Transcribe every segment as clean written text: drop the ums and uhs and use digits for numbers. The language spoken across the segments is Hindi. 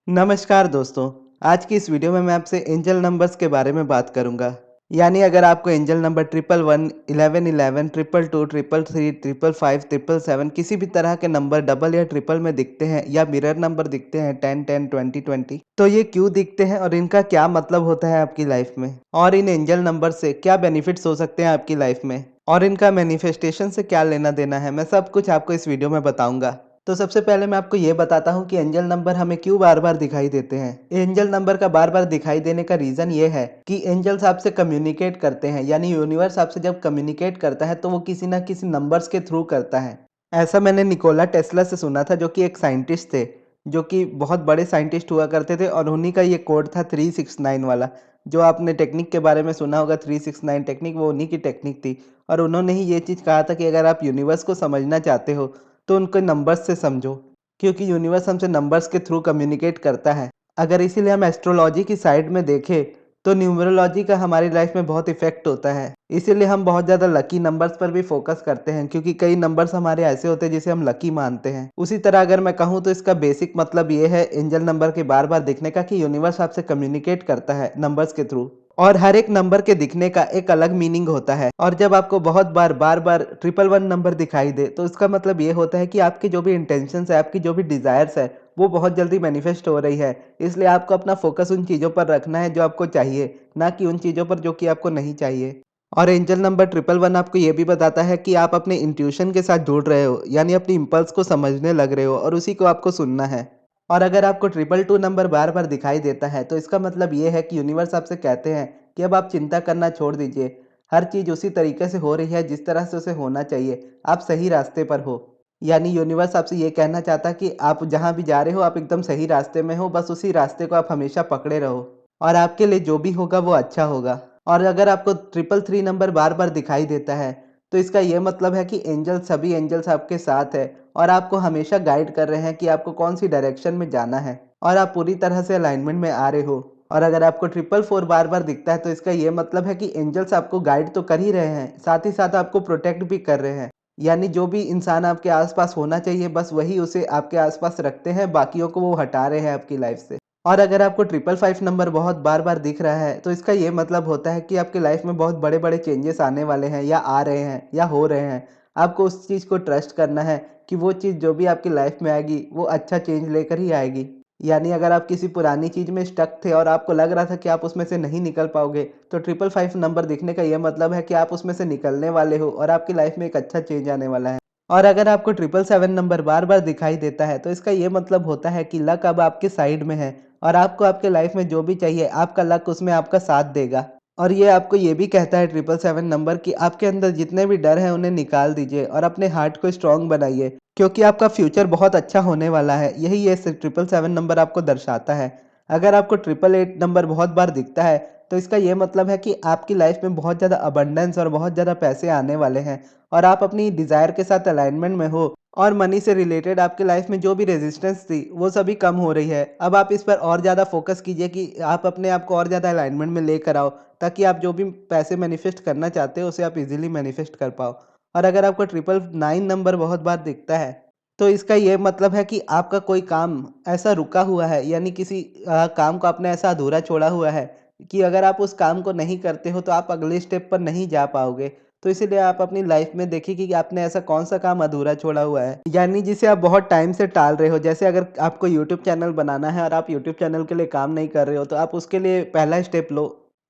नमस्कार दोस्तों। आज की इस वीडियो में मैं आपसे एंजल नंबर्स के बारे में बात करूंगा। यानी अगर आपको एंजल नंबर 111, 1111, 222, 333, 555, 777 किसी भी तरह के नंबर डबल या ट्रिपल में दिखते हैं या मिरर नंबर दिखते हैं 10 10 20 20, तो ये क्यों दिखते हैं और इनका क्या मतलब होता है आपकी लाइफ में, और इन एंजल नंबर से क्या बेनिफिट्स हो सकते हैं आपकी लाइफ में, और इनका मैनिफेस्टेशन से क्या लेना देना है, मैं सब कुछ आपको इस वीडियो में बताऊंगा। तो सबसे पहले मैं आपको ये बताता हूँ कि एंजल नंबर हमें क्यों बार बार दिखाई देते हैं। एंजल नंबर का बार बार दिखाई देने का रीज़न ये है कि एंजल्स आपसे कम्युनिकेट करते हैं, यानी यूनिवर्स आपसे जब कम्युनिकेट करता है तो वो किसी ना किसी नंबर्स के थ्रू करता है। ऐसा मैंने निकोला टेस्ला से सुना था, जो कि एक साइंटिस्ट थे, जो कि बहुत बड़े साइंटिस्ट हुआ करते थे, और उन्हीं का ये कोड था 369 वाला। जो आपने टेक्निक के बारे में सुना होगा, 369 टेक्निक, वो उन्हीं की टेक्निक थी। और उन्होंने ही ये चीज़ कहा था कि अगर आप यूनिवर्स को समझना चाहते हो तो उनको नंबर्स से समझो, क्योंकि यूनिवर्स हमसे नंबर्स के थ्रू कम्युनिकेट करता है। अगर इसीलिए हम एस्ट्रोलॉजी की साइड में देखें तो न्यूमरोलॉजी का हमारी लाइफ में बहुत इफेक्ट होता है। इसीलिए हम बहुत ज़्यादा लकी नंबर्स पर भी फोकस करते हैं, क्योंकि कई नंबर्स हमारे ऐसे होते हैं जिसे हम लकी मानते हैं। उसी तरह अगर मैं कहूँ तो इसका बेसिक मतलब ये है एंजल नंबर के बार बार दिखने का, कि यूनिवर्स आपसे कम्युनिकेट करता है नंबर्स के थ्रू। और हर एक नंबर के दिखने का एक अलग मीनिंग होता है, और जब आपको बहुत बार बार बार 111 नंबर दिखाई दे तो इसका मतलब ये होता है कि आपकी जो भी इंटेंशंस है, आपकी जो भी डिज़ायर्स है, वो बहुत जल्दी मैनिफेस्ट हो रही है। इसलिए आपको अपना फोकस उन चीज़ों पर रखना है जो आपको चाहिए, ना कि उन चीज़ों पर जो कि आपको नहीं चाहिए। और एंजल नंबर 111 आपको ये भी बताता है कि आप अपने इंट्यूशन के साथ जुड़ रहे हो, यानी अपनी इम्पल्स को समझने लग रहे हो और उसी को आपको सुनना है। और अगर आपको 222 नंबर बार बार दिखाई देता है तो इसका मतलब ये है कि यूनिवर्स आपसे कहते हैं कि अब आप चिंता करना छोड़ दीजिए। हर चीज़ उसी तरीके से हो रही है जिस तरह से उसे होना चाहिए। आप सही रास्ते पर हो। यानी यूनिवर्स आपसे ये कहना चाहता है कि आप जहाँ भी जा रहे हो आप एकदम सही रास्ते में हो, बस उसी रास्ते को आप हमेशा पकड़े रहो और आपके लिए जो भी होगा वो अच्छा होगा। और अगर आपको 333 नंबर बार बार दिखाई देता है तो इसका ये मतलब है कि सभी एंजल्स आपके साथ है और आपको हमेशा गाइड कर रहे हैं कि आपको कौन सी डायरेक्शन में जाना है, और आप पूरी तरह से अलाइनमेंट में आ रहे हो। और अगर आपको 444 बार बार दिखता है तो इसका ये मतलब है कि एंजल्स आपको गाइड तो कर ही रहे हैं, साथ ही साथ आपको प्रोटेक्ट भी कर रहे हैं। यानी जो भी इंसान आपके आसपास होना चाहिए बस वही उसे आपके आसपास रखते हैं, बाकियों को वो हटा रहे हैं आपकी लाइफ से। और अगर आपको 555 नंबर बहुत बार बार दिख रहा है तो इसका ये मतलब होता है कि आपकी लाइफ में बहुत बड़े बड़े चेंजेस आने वाले हैं, या आ रहे हैं, या हो रहे हैं। आपको उस चीज़ को ट्रस्ट करना है कि वो चीज़ जो भी आपकी लाइफ में आएगी वो अच्छा चेंज लेकर ही आएगी। यानी अगर आप किसी पुरानी चीज़ में स्टक थे और आपको लग रहा था कि आप उसमें से नहीं निकल पाओगे, तो 555 नंबर दिखने का ये मतलब है कि आप उसमें से निकलने वाले हो और आपकी लाइफ में एक अच्छा चेंज आने वाला है। और अगर आपको 777 नंबर बार बार दिखाई देता है तो इसका ये मतलब होता है कि लक अब आपके साइड में है, और आपको आपके लाइफ में जो भी चाहिए आपका लक उसमें आपका साथ देगा। और ये आपको ये भी कहता है 777 नंबर कि आपके अंदर जितने भी डर हैं उन्हें निकाल दीजिए और अपने हार्ट को स्ट्रांग बनाइए, क्योंकि आपका फ्यूचर बहुत अच्छा होने वाला है। यही ये 777 नंबर आपको दर्शाता है। अगर आपको 888 नंबर बहुत बार दिखता है तो इसका ये मतलब है कि आपकी लाइफ में बहुत ज़्यादा अबंडेंस और बहुत ज़्यादा पैसे आने वाले हैं, और आप अपनी डिज़ायर के साथ अलाइनमेंट में हो, और मनी से रिलेटेड आपकी लाइफ में जो भी रेजिस्टेंस थी वो सभी कम हो रही है। अब आप इस पर और ज़्यादा फोकस कीजिए कि आप अपने आप को और ज़्यादा अलाइनमेंट में लेकर आओ, ताकि आप जो भी पैसे मैनिफेस्ट करना चाहते हो उसे आप इजीली मैनिफेस्ट कर पाओ। और अगर आपको 999 नंबर बहुत बार दिखता है तो इसका ये मतलब है कि आपका कोई काम ऐसा रुका हुआ है, यानी किसी काम को आपने ऐसा अधूरा छोड़ा हुआ है कि अगर आप उस काम को नहीं करते हो तो आप अगले स्टेप पर नहीं जा पाओगे। तो इसीलिए आप अपनी लाइफ में देखिए कि आपने ऐसा कौन-सा काम अधूरा छोड़ा हुआ है, यानी जिसे आप बहुत टाइम से टाल रहे हो। जैसे अगर आपको यूट्यूब चैनल बनाना है और आप यूट्यूब चैनल के लिए काम नहीं कर रहे हो, तो आप उसके लिए पहला स्टेप लो।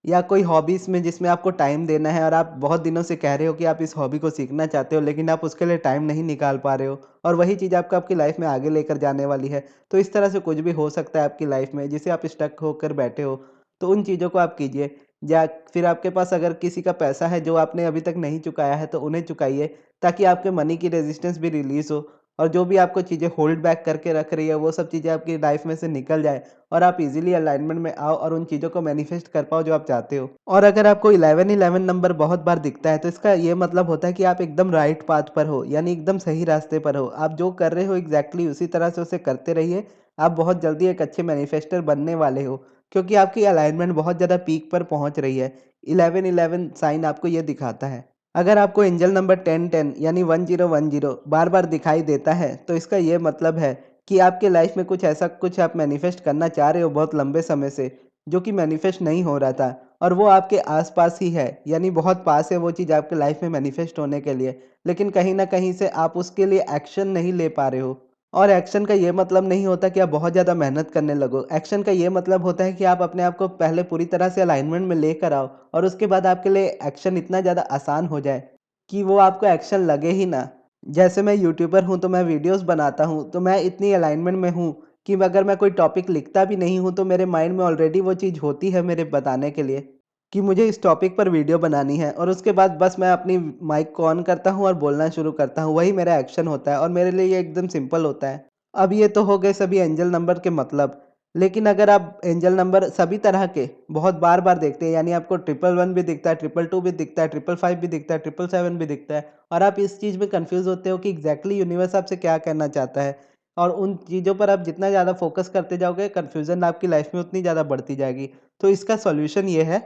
या कोई हॉबीज़ में जिसमें आपको टाइम देना है और आप बहुत दिनों से कह रहे हो कि आप इस हॉबी को सीखना चाहते हो, लेकिन आप उसके लिए टाइम नहीं निकाल पा रहे हो, और वही चीज़ आपको आपकी लाइफ में आगे लेकर जाने वाली है। तो इस तरह से कुछ भी हो सकता है आपकी लाइफ में जिसे आप स्टक होकर बैठे हो, तो उन चीज़ों को आप कीजिए। या फिर आपके पास अगर किसी का पैसा है जो आपने अभी तक नहीं चुकाया है तो उन्हें चुकाइए, ताकि आपके मनी की रेजिस्टेंस भी रिलीज़ हो, और जो भी आपको चीज़ें होल्ड बैक करके रख रही है वो सब चीज़ें आपकी लाइफ में से निकल जाए, और आप इजीली अलाइनमेंट में आओ और उन चीज़ों को मैनिफेस्ट कर पाओ जो आप चाहते हो। और अगर आपको 1111 नंबर बहुत बार दिखता है तो इसका ये मतलब होता है कि आप एकदम राइट पाथ पर हो, यानी एकदम सही रास्ते पर हो। आप जो कर रहे हो एग्जैक्टली उसी तरह से उसे करते रहिए। आप बहुत जल्दी एक अच्छे मैनिफेस्टर बनने वाले हो, क्योंकि आपकी अलाइनमेंट बहुत ज़्यादा पीक पर पहुंच रही है। 1111 साइन आपको ये दिखाता है। अगर आपको एंजल नंबर 1010 यानी 1010 बार बार दिखाई देता है तो इसका ये मतलब है कि आपके लाइफ में कुछ ऐसा कुछ आप मैनिफेस्ट करना चाह रहे हो बहुत लंबे समय से, जो कि मैनिफेस्ट नहीं हो रहा था और वो आपके आस-पास ही है, यानी बहुत पास है वो चीज़ आपके लाइफ में मैनिफेस्ट होने के लिए, लेकिन कहीं न कहीं से आप उसके लिए एक्शन नहीं ले पा रहे हो। और एक्शन का ये मतलब नहीं होता कि आप बहुत ज़्यादा मेहनत करने लगो। एक्शन का ये मतलब होता है कि आप अपने आप को पहले पूरी तरह से अलाइनमेंट में लेकर आओ और उसके बाद आपके लिए एक्शन इतना ज़्यादा आसान हो जाए कि वो आपको एक्शन लगे ही ना। जैसे मैं यूट्यूबर हूँ, तो मैं वीडियोज़ बनाता हूँ, तो मैं इतनी अलाइनमेंट में हूँ कि अगर मैं कोई टॉपिक लिखता भी नहीं हूँ, तो मेरे माइंड में ऑलरेडी वो चीज़ होती है मेरे बताने के लिए कि मुझे इस टॉपिक पर वीडियो बनानी है और उसके बाद बस मैं अपनी माइक को ऑन करता हूँ और बोलना शुरू करता हूँ। वही मेरा एक्शन होता है और मेरे लिए ये एकदम सिंपल होता है। अब ये तो हो गए सभी एंजल नंबर के मतलब, लेकिन अगर आप एंजल नंबर सभी तरह के बहुत बार-बार देखते हैं, यानी आपको 111 भी दिखता है, 222 भी दिखता है, 555 भी दिखता है, 777 भी दिखता है और आप इस चीज़ में कन्फ्यूज़ होते हो कि एग्ज़ैक्टली यूनिवर्स आपसे क्या कहना चाहता है और उन चीज़ों पर आप जितना ज़्यादा फ़ोकस करते जाओगे, कन्फ्यूज़न आपकी लाइफ़ में उतनी ज़्यादा बढ़ती जाएगी। तो इसका सॉल्यूशन ये है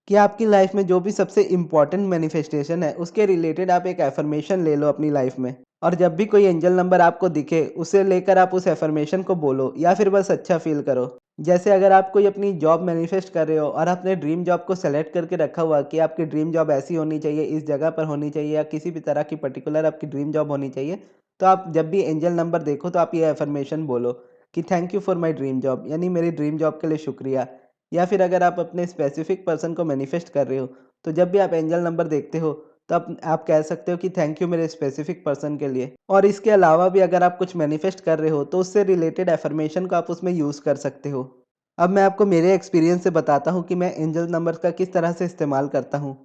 कि आपकी लाइफ़ में जो भी सबसे इम्पोर्टेंट मैनिफेस्टेशन है, उसके रिलेटेड आप एक अफ़र्मेशन ले लो अपनी लाइफ़ में और जब भी कोई एंजल नंबर आपको दिखे, उसे लेकर आप उस अफ़र्मेशन को बोलो या फिर बस अच्छा फ़ील करो। जैसे अगर आप कोई अपनी जॉब मैनिफेस्ट कर रहे हो और आपने ड्रीम जॉब को सेलेक्ट करके रखा हुआ कि आपकी ड्रीम जॉब ऐसी होनी चाहिए, इस जगह पर होनी चाहिए या किसी भी तरह की पर्टिकुलर आपकी ड्रीम जॉब होनी चाहिए, तो आप जब भी एंजल नंबर देखो तो आप ये अफ़र्मेशन बोलो कि thank you for my dream job, यानी मेरी ड्रीम जॉब के लिए शुक्रिया। या फिर अगर आप अपने स्पेसिफिक पर्सन को मैनिफेस्ट कर रहे हो, तो जब भी आप एंजल नंबर देखते हो, तो आप कह सकते हो कि थैंक यू मेरे स्पेसिफिक पर्सन के लिए। और इसके अलावा भी अगर आप कुछ मैनिफेस्ट कर रहे हो, तो उससे रिलेटेड अफ़र्मेशन को आप उसमें यूज़ कर सकते हो। अब मैं आपको मेरे एक्सपीरियंस से बताता हूँ कि मैं एंजल नंबर्स का किस तरह से इस्तेमाल करता हूँ।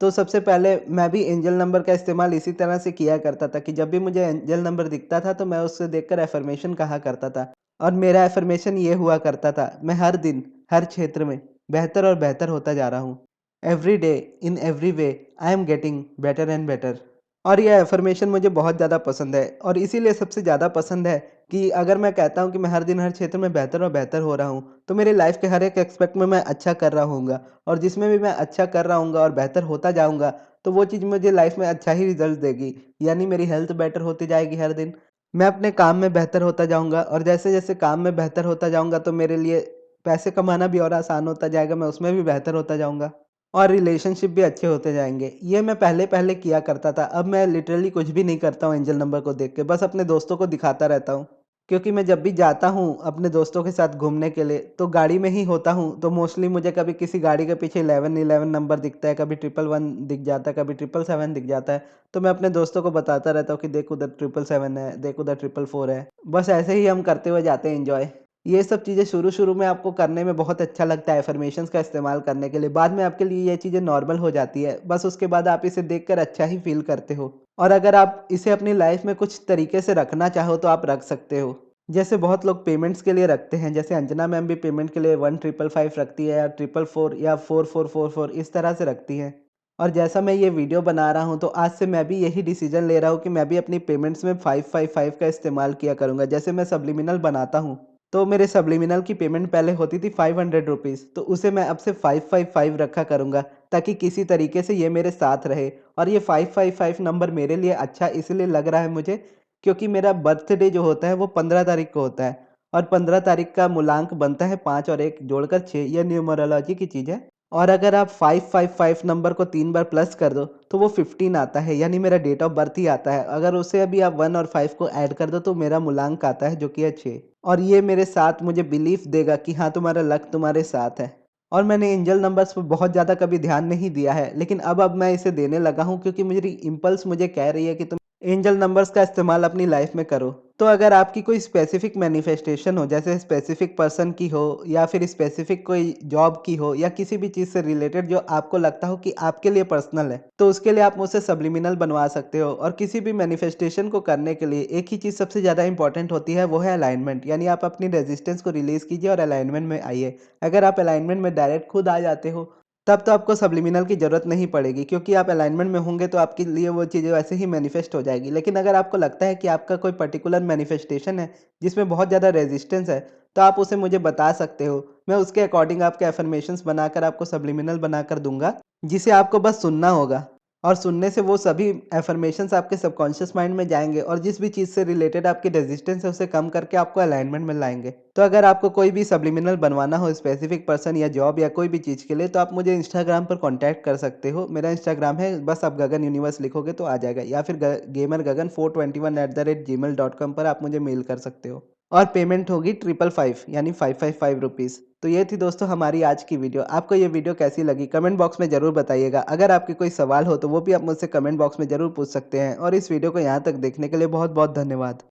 तो सबसे पहले मैं भी एंजल नंबर का इस्तेमाल इसी तरह से किया करता था कि जब भी मुझे एंजल नंबर दिखता था, तो मैं उससे देखकर अफ़र्मेशन कहा करता था। और मेरा अफ़र्मेशन ये हुआ करता था, मैं हर दिन, हर क्षेत्र में बेहतर और बेहतर होता जा रहा हूँ। Every day, in every way, I am getting better and better. और ये अफ़र्मेशन मुझे बहुत ज़्यादा पसंद है और इसीलिए सबसे ज़्यादा पसंद है कि अगर मैं कहता हूँ कि मैं हर दिन हर क्षेत्र में बेहतर और बेहतर हो रहा हूँ, तो मेरी लाइफ़ के हर एक एस्पेक्ट में मैं अच्छा कर रहा होऊँगा और जिसमें भी मैं अच्छा कर रहा होऊँगा और बेहतर होता जाऊँगा, तो वो चीज़ मुझे लाइफ़ में अच्छा ही रिज़ल्ट देगी। यानी मेरी हेल्थ बेटर होती जाएगी हर दिन, मैं अपने काम में बेहतर होता जाऊँगा और जैसे-जैसे काम में बेहतर होता जाऊँगा, तो मेरे लिए पैसे कमाना भी और आसान होता जाएगा, मैं उसमें भी बेहतर होता जाऊँगा और रिलेशनशिप भी अच्छे होते जाएँगे। ये मैं पहले-पहले किया करता था, अब मैं लिटरली कुछ भी नहीं करता हूँ एंजल नंबर को देख के, बस अपने दोस्तों को दिखाता रहता हूँ। क्योंकि मैं जब भी जाता हूँ अपने दोस्तों के साथ घूमने के लिए, तो गाड़ी में ही होता हूँ, तो मोस्टली मुझे कभी किसी गाड़ी के पीछे 1111 नंबर दिखता है, कभी 111 दिख जाता है, कभी 777 दिख जाता है, तो मैं अपने दोस्तों को बताता रहता हूँ कि देख उधर 777 है, देख उधर 444 है। बस ऐसे ही हम करते हुए जाते हैं एन्जॉय। ये सब चीज़ें शुरू-शुरू में आपको करने में बहुत अच्छा लगता है अफ़र्मेशंस का इस्तेमाल करने के लिए, बाद में आपके लिए ये चीज़ें नॉर्मल हो जाती है, बस उसके बाद आप इसे देखकर अच्छा ही फ़ील करते हो। और अगर आप इसे अपनी लाइफ़ में कुछ तरीके से रखना चाहो तो आप रख सकते हो। जैसे बहुत लोग पेमेंट्स के लिए रखते हैं, जैसे अंजना मैम भी पेमेंट के लिए 1555 रखती है या 444 या 4444 इस तरह से रखती हैं। और जैसा मैं ये वीडियो बना रहा हूँ, तो आज से मैं भी यही डिसीज़न ले रहा हूँ कि मैं भी अपनी पेमेंट्स में 555 का इस्तेमाल किया करूँगा। जैसे मैं सब्लिमिनल बनाता हूँ, तो मेरे सब्लिमिनल की पेमेंट पहले होती थी 500 रुपीज़, तो उसे मैं अब से 555 रखा करूँगा, ताकि किसी तरीके से ये मेरे साथ रहे। और ये 555 नंबर मेरे लिए अच्छा इसलिए लग रहा है मुझे, क्योंकि मेरा बर्थडे जो होता है वो 15 तारीख को होता है और 15 तारीख का मूलांक बनता है 5 और 1 जोड़कर 6, ये न्यूमरोलॉजी की चीज़ है। और अगर आप 555 नंबर को 3 बार प्लस कर दो, तो वो 15 आता है, यानी मेरा डेट ऑफ बर्थ ही आता है। अगर उसे अभी आप 1 और 5 को ऐड कर दो, तो मेरा मूलांक आता है जो कि है 6 और ये मेरे साथ मुझे बिलीफ देगा कि हाँ, तुम्हारा लक तुम्हारे साथ है। और मैंने एंजल नंबर्स पे बहुत ज़्यादा कभी ध्यान नहीं दिया है, लेकिन अब मैं इसे देने लगा हूँ क्योंकि मेरी इम्पल्स मुझे कह रही है कि तुम एंजल नंबर्स का इस्तेमाल अपनी लाइफ में करो। तो अगर आपकी कोई स्पेसिफिक मैनिफेस्टेशन हो, जैसे स्पेसिफिक पर्सन की हो या फिर स्पेसिफिक कोई जॉब की हो या किसी भी चीज़ से रिलेटेड जो आपको लगता हो कि आपके लिए पर्सनल है, तो उसके लिए आप मुझसे सब्लिमिनल बनवा सकते हो। और किसी भी मैनिफेस्टेशन को करने के लिए एक ही चीज़ सबसे ज़्यादा इंपॉर्टेंट होती है, वो है अलाइनमेंट। यानी आप अपनी रेजिस्टेंस को रिलीज़ कीजिए और अलाइनमेंट में आइए। अगर आप अलाइनमेंट में डायरेक्ट खुद आ जाते हो, तब तो आपको सब्लिमिनल की ज़रूरत नहीं पड़ेगी, क्योंकि आप अलाइनमेंट में होंगे तो आपके लिए वो चीज़ें वैसे ही मैनिफेस्ट हो जाएगी। लेकिन अगर आपको लगता है कि आपका कोई पर्टिकुलर मैनिफेस्टेशन है जिसमें बहुत ज़्यादा रेजिस्टेंस है, तो आप उसे मुझे बता सकते हो। मैं उसके अकॉर्डिंग आपके अफ़र्मेशंस बनाकर आपको सब्लिमिनल बनाकर दूँगा, जिसे आपको बस सुनना होगा। और सुनने से वो सभी अफ़र्मेशंस आपके सबकॉन्शियस माइंड में जाएँगे और जिस भी चीज़ से रिलेटेड आपकी रेजिस्टेंस है उसे कम करके आपको अलाइनमेंट में लाएँगे। तो अगर आपको कोई भी सब्लिमिनल बनवाना हो स्पेसिफिक पर्सन या जॉब या कोई भी चीज़ के लिए तो आप मुझे इंस्टाग्राम पर कॉन्टैक्ट कर सकते हो। मेरा इंस्टाग्राम है, बस आप गगन यूनिवर्स लिखोगे तो आ जाएगा, या फिर ग गेमर गगन 421@gmail.com पर आप मुझे मेल कर सकते हो। और पेमेंट होगी 555 यानी 555 रुपीज़। तो ये थी दोस्तों हमारी आज की वीडियो। आपको ये वीडियो कैसी लगी कमेंट बॉक्स में ज़रूर बताइएगा। अगर आपके कोई सवाल हो तो वो भी आप मुझसे कमेंट बॉक्स में ज़रूर पूछ सकते हैं, और इस वीडियो को यहाँ तक देखने के लिए बहुत-बहुत धन्यवाद।